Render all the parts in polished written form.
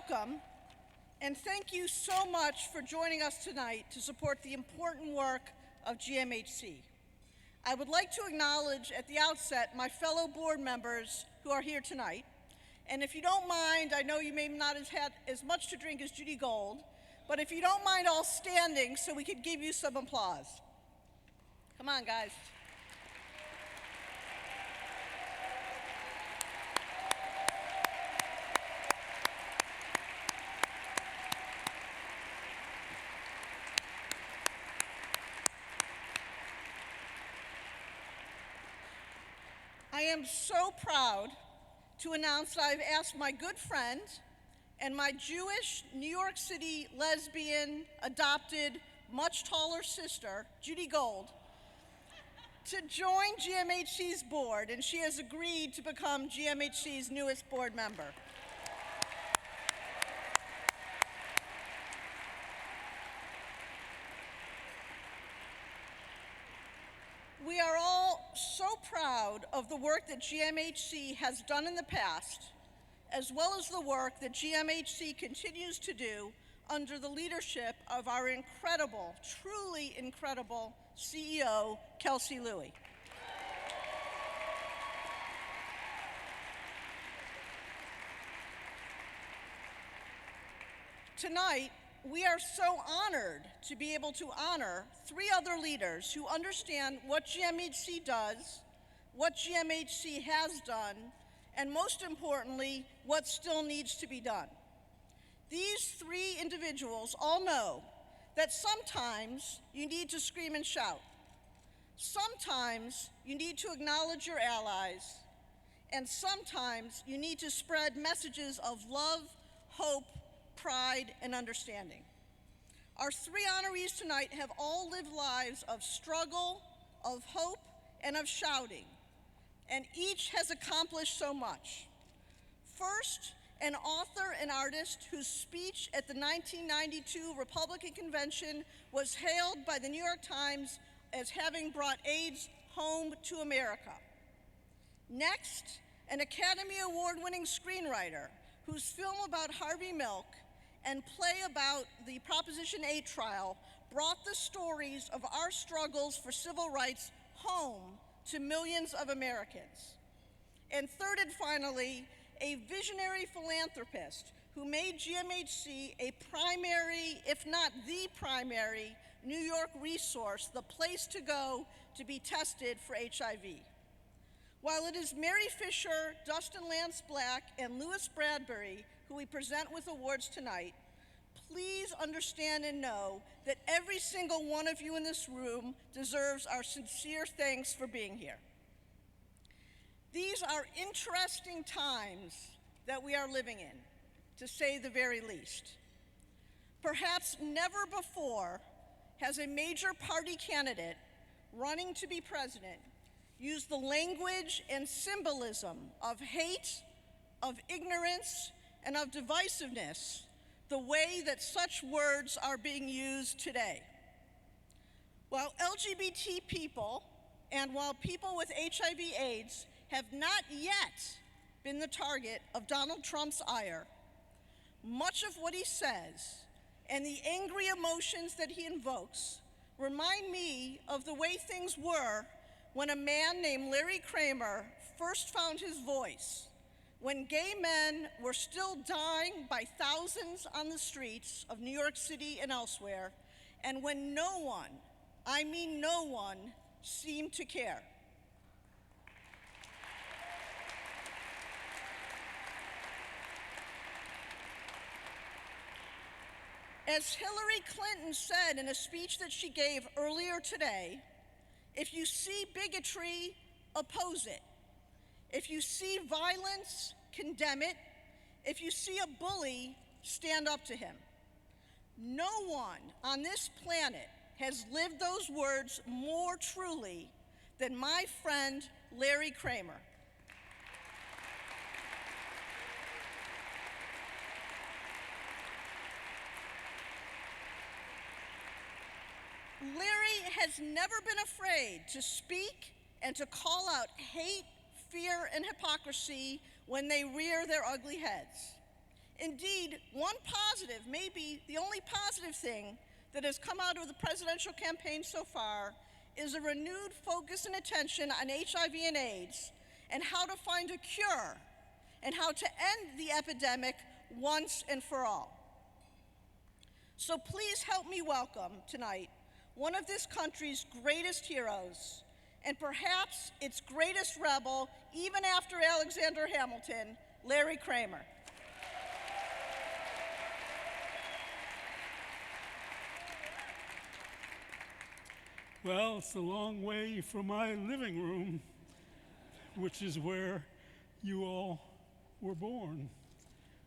welcome, and thank you so much for joining us tonight to support the important work of GMHC. I would like to acknowledge at the outset my fellow board members who are here tonight. And if you don't mind, I know you may not have had as much to drink as Judy Gold, but if you don't mind all standing so we could give you some applause. Come on, guys. I am so proud to announce that I've asked my good friend and my Jewish, New York City, lesbian, adopted, much taller sister, Judy Gold, to join GMHC's board, and she has agreed to become GMHC's newest board member. We are all so proud of the work that GMHC has done in the past, as well as the work that GMHC continues to do under the leadership of our incredible, truly incredible CEO, Kelsey Louie. Tonight, we are so honored to be able to honor three other leaders who understand what GMHC does, what GMHC has done, and most importantly, what still needs to be done. These three individuals all know that sometimes you need to scream and shout. Sometimes you need to acknowledge your allies, and sometimes you need to spread messages of love, hope, pride, and understanding. Our three honorees tonight have all lived lives of struggle, of hope, and of shouting, and each has accomplished so much. First, an author and artist whose speech at the 1992 Republican Convention was hailed by the New York Times as having brought AIDS home to America. Next, an Academy Award-winning screenwriter whose film about Harvey Milk and play about the Proposition 8 trial brought the stories of our struggles for civil rights home to millions of Americans. And third and finally, a visionary philanthropist who made GMHC a primary, if not the primary, New York resource, the place to go to be tested for HIV. While it is Mary Fisher, Dustin Lance Black, and Louis Bradbury who we present with awards tonight, please understand and know that every single one of you in this room deserves our sincere thanks for being here. These are interesting times that we are living in, to say the very least. Perhaps never before has a major party candidate running to be president used the language and symbolism of hate, of ignorance, and of divisiveness the way that such words are being used today. While LGBT people and while people with HIV/AIDS have not yet been the target of Donald Trump's ire, much of what he says and the angry emotions that he invokes remind me of the way things were when a man named Larry Kramer first found his voice, when gay men were still dying by thousands on the streets of New York City and elsewhere, and when no one, I mean no one, seemed to care. As Hillary Clinton said in a speech that she gave earlier today, if you see bigotry, oppose it. If you see violence, condemn it. If you see a bully, stand up to him. No one on this planet has lived those words more truly than my friend Larry Kramer. Larry has never been afraid to speak and to call out hate, fear, and hypocrisy when they rear their ugly heads. Indeed, one positive, maybe the only positive thing that has come out of the presidential campaign so far is a renewed focus and attention on HIV and AIDS and how to find a cure and how to end the epidemic once and for all. So please help me welcome tonight one of this country's greatest heroes and perhaps its greatest rebel, even after Alexander Hamilton, Larry Kramer. Well, it's a long way from my living room, which is where you all were born,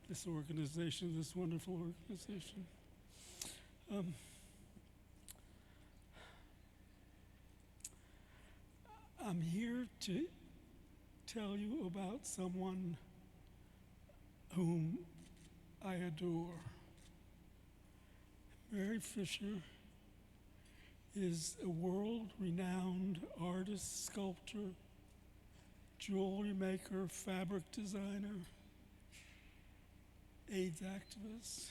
this organization, this wonderful organization. I'm here to tell you about someone whom I adore. Mary Fisher is a world-renowned artist, sculptor, jewelry maker, fabric designer, AIDS activist.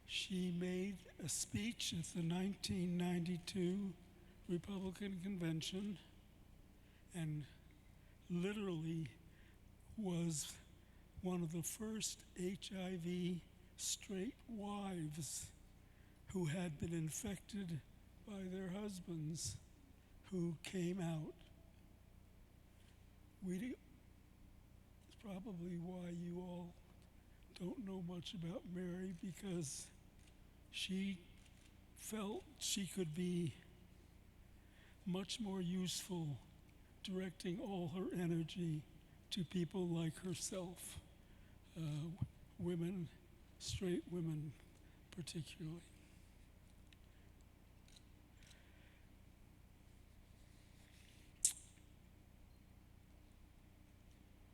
She made a speech at the 1992 Republican Convention and literally was one of the first HIV straight wives who had been infected by their husbands who came out. It's probably why you all don't know much about Mary, because she felt she could be much more useful directing all her energy to people like herself, women, straight women particularly.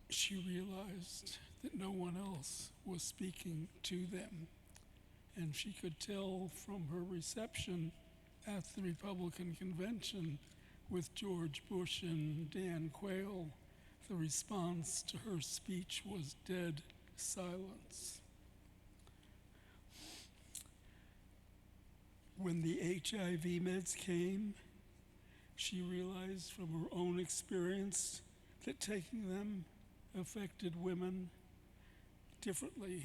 She realized that no one else was speaking to them, and she could tell from her reception at the Republican Convention with George Bush and Dan Quayle, the response to her speech was dead silence. When the HIV meds came, she realized from her own experience that taking them affected women differently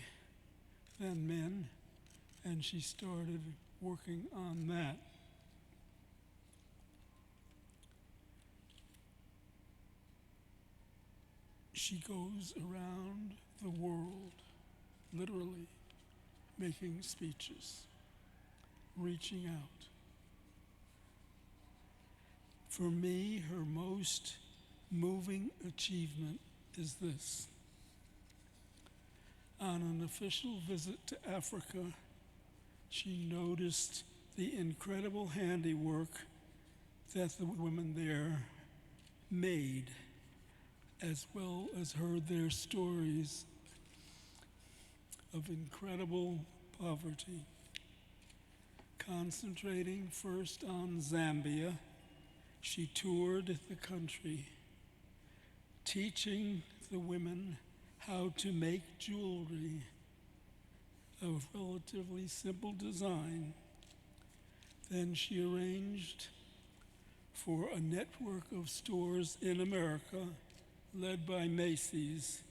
than men, and she started working on that. She goes around the world, literally, making speeches, reaching out. For me, her most moving achievement is this. On an official visit to Africa, she noticed the incredible handiwork that the women there made, as well as heard their stories of incredible poverty. Concentrating first on Zambia, she toured the country, teaching the women how to make jewelry of relatively simple design. Then she arranged for a network of stores in America, led by Macy's,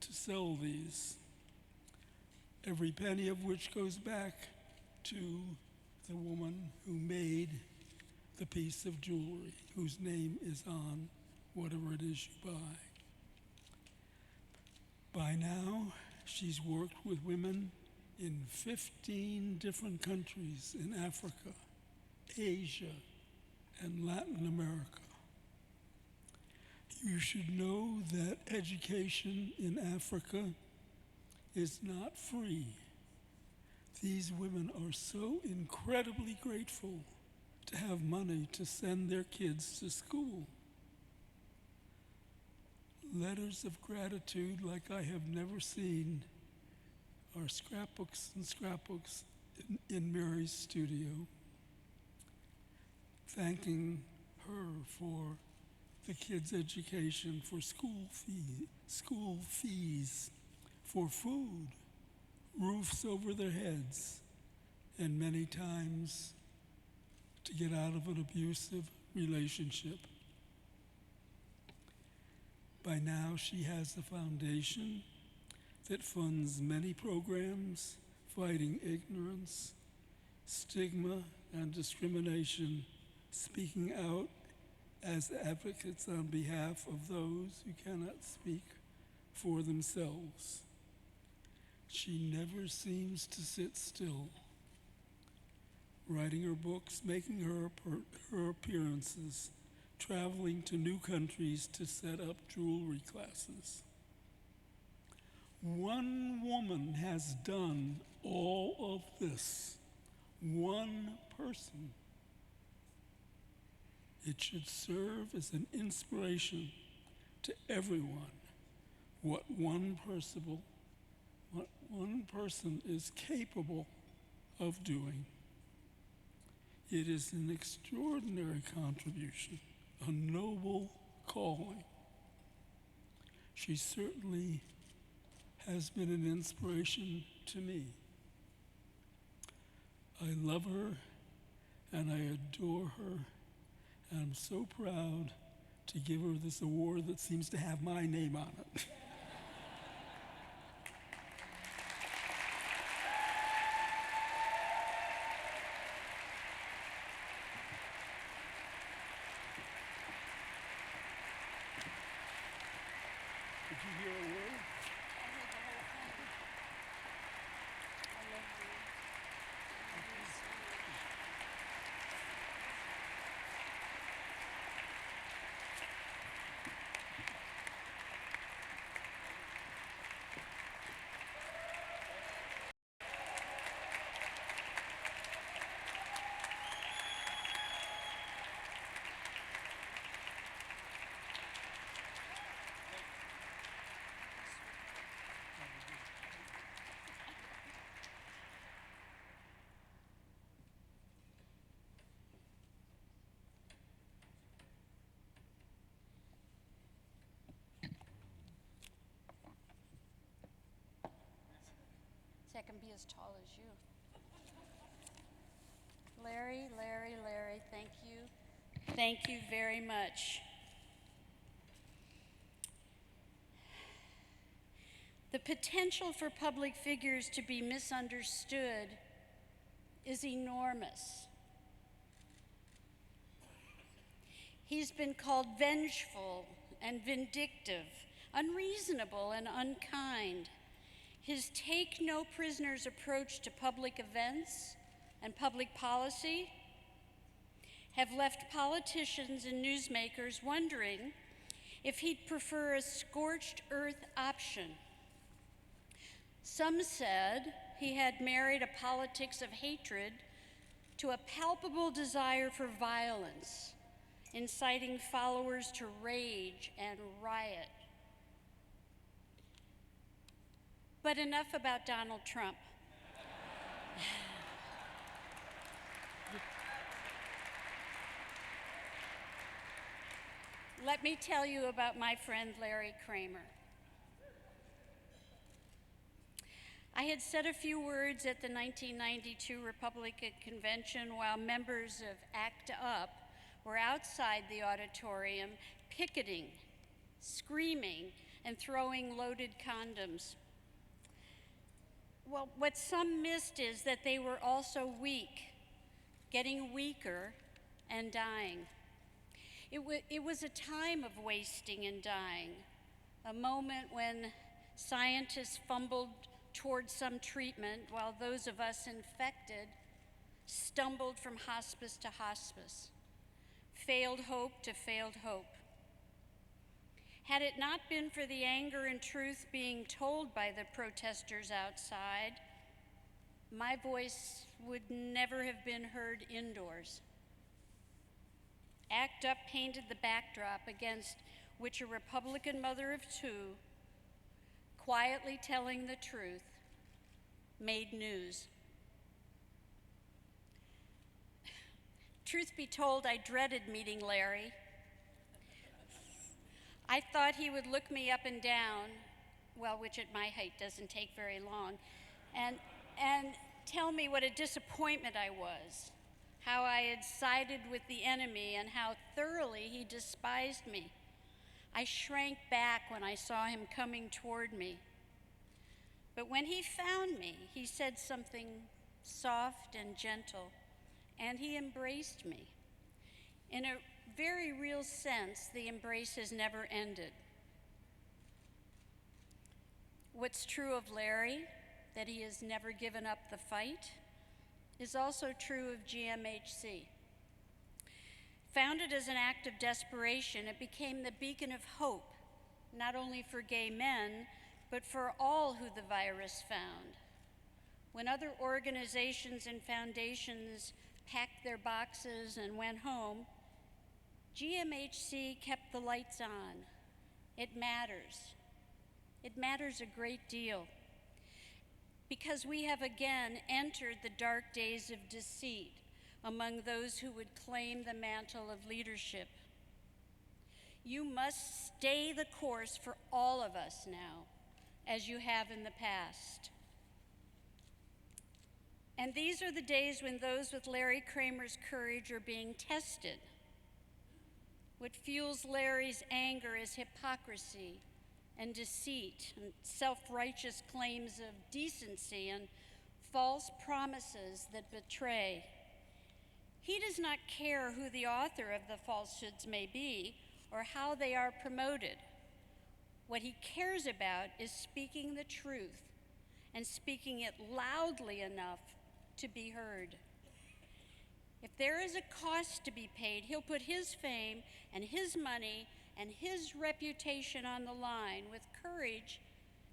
to sell these, every penny of which goes back to the woman who made the piece of jewelry, whose name is on whatever it is you buy. By now, she's worked with women in 15 different countries in Africa, Asia, and Latin America. You should know that education in Africa is not free. These women are so incredibly grateful to have money to send their kids to school. Letters of gratitude like I have never seen are scrapbooks and scrapbooks in Mary's studio, thanking her for the kids' education, for school fees, for food, roofs over their heads, and many times to get out of an abusive relationship. By now, she has the foundation that funds many programs fighting ignorance, stigma, and discrimination, speaking out as advocates on behalf of those who cannot speak for themselves. She never seems to sit still, writing her books, making her appearances, traveling to new countries to set up jewelry classes. One woman has done all of this. One person. It should serve as an inspiration to everyone what one person is capable of doing. It is an extraordinary contribution, a noble calling. She certainly has been an inspiration to me. I love her and I adore her, and I'm so proud to give her this award that seems to have my name on it. Did you hear a word? I can be as tall as you. Larry, thank you. Thank you very much. The potential for public figures to be misunderstood is enormous. He's been called vengeful and vindictive, unreasonable and unkind. His take no prisoners approach to public events and public policy have left politicians and newsmakers wondering if he'd prefer a scorched earth option. Some said he had married a politics of hatred to a palpable desire for violence, inciting followers to rage and riot. But enough about Donald Trump. Let me tell you about my friend Larry Kramer. I had said a few words at the 1992 Republican Convention while members of ACT UP were outside the auditorium picketing, screaming, and throwing loaded condoms. Well, what some missed is that they were also weak, getting weaker, and dying. It was a time of wasting and dying, a moment when scientists fumbled towards some treatment while those of us infected stumbled from hospice to hospice, failed hope to failed hope. Had it not been for the anger and truth being told by the protesters outside, my voice would never have been heard indoors. ACT UP painted the backdrop against which a Republican mother of two, quietly telling the truth, made news. Truth be told, I dreaded meeting Larry. I thought he would look me up and down well, which at my height doesn't take very long, and tell me what a disappointment I was, how I had sided with the enemy, and how thoroughly he despised me. I shrank back when I saw him coming toward me. But when he found me, he said something soft and gentle, and he embraced me. In a very real sense, the embrace has never ended. What's true of Larry, that he has never given up the fight, is also true of GMHC. Founded as an act of desperation, it became the beacon of hope, not only for gay men, but for all who the virus found. When other organizations and foundations packed their boxes and went home, GMHC kept the lights on. It matters. It matters a great deal, because we have again entered the dark days of deceit among those who would claim the mantle of leadership. You must stay the course for all of us now, as you have in the past. And these are the days when those with Larry Kramer's courage are being tested. What fuels Larry's anger is hypocrisy and deceit and self-righteous claims of decency and false promises that betray. He does not care who the author of the falsehoods may be or how they are promoted. What he cares about is speaking the truth and speaking it loudly enough to be heard. If there is a cost to be paid, he'll put his fame and his money and his reputation on the line with courage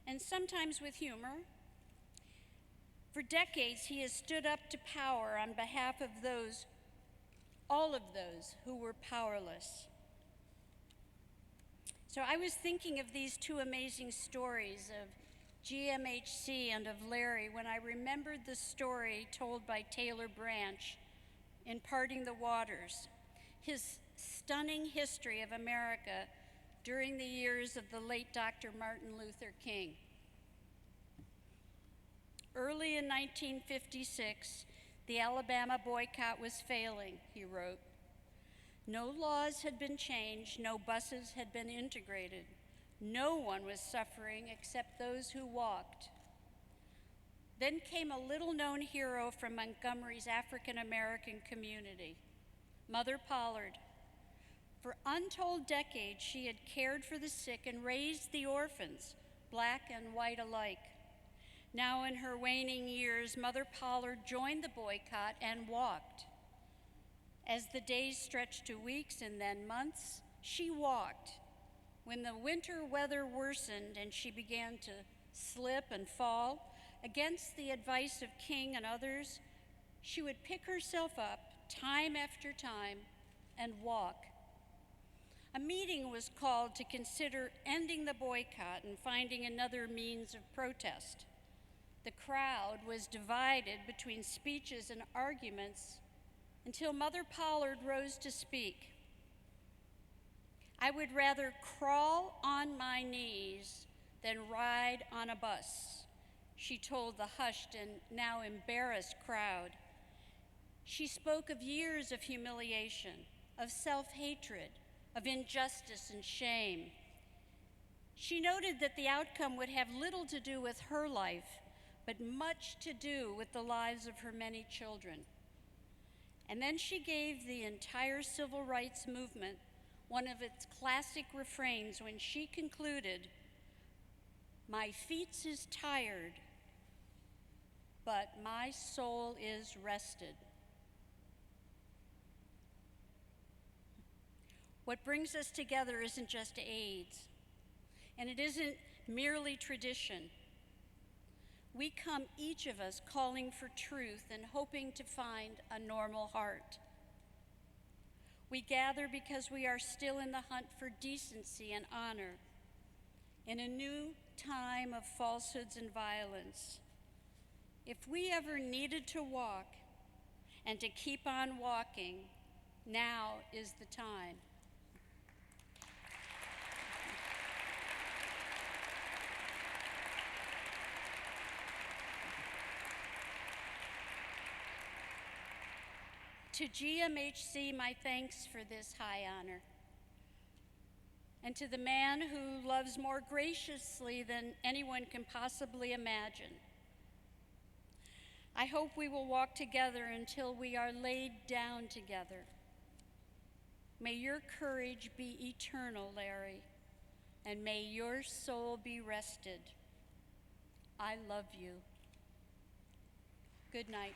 and sometimes with humor. For decades, he has stood up to power on behalf of those, all of those who were powerless. So I was thinking of these two amazing stories of GMHC and of Larry when I remembered the story told by Taylor Branch in Parting the Waters, his stunning history of America during the years of the late Dr. Martin Luther King. Early in 1956, the Alabama boycott was failing, he wrote. No laws had been changed, no buses had been integrated. No one was suffering except those who walked. Then came a little-known hero from Montgomery's African-American community, Mother Pollard. For untold decades, she had cared for the sick and raised the orphans, black and white alike. Now in her waning years, Mother Pollard joined the boycott and walked. As the days stretched to weeks and then months, she walked. When the winter weather worsened and she began to slip and fall, against the advice of King and others, she would pick herself up time after time and walk. A meeting was called to consider ending the boycott and finding another means of protest. The crowd was divided between speeches and arguments until Mother Pollard rose to speak. I would rather crawl on my knees than ride on a bus, she told the hushed and now embarrassed crowd. She spoke of years of humiliation, of self-hatred, of injustice and shame. She noted that the outcome would have little to do with her life, but much to do with the lives of her many children. And then she gave the entire civil rights movement one of its classic refrains when she concluded, "My feet is tired, but my soul is rested." What brings us together isn't just AIDS, and it isn't merely tradition. We come, each of us, calling for truth and hoping to find a normal heart. We gather because we are still in the hunt for decency and honor in a new time of falsehoods and violence. If we ever needed to walk and to keep on walking, now is the time. to GMHC my thanks for this high honor. And to the man who loves more graciously than anyone can possibly imagine, I hope we will walk together until we are laid down together. May your courage be eternal, Larry, and may your soul be rested. I love you. Good night.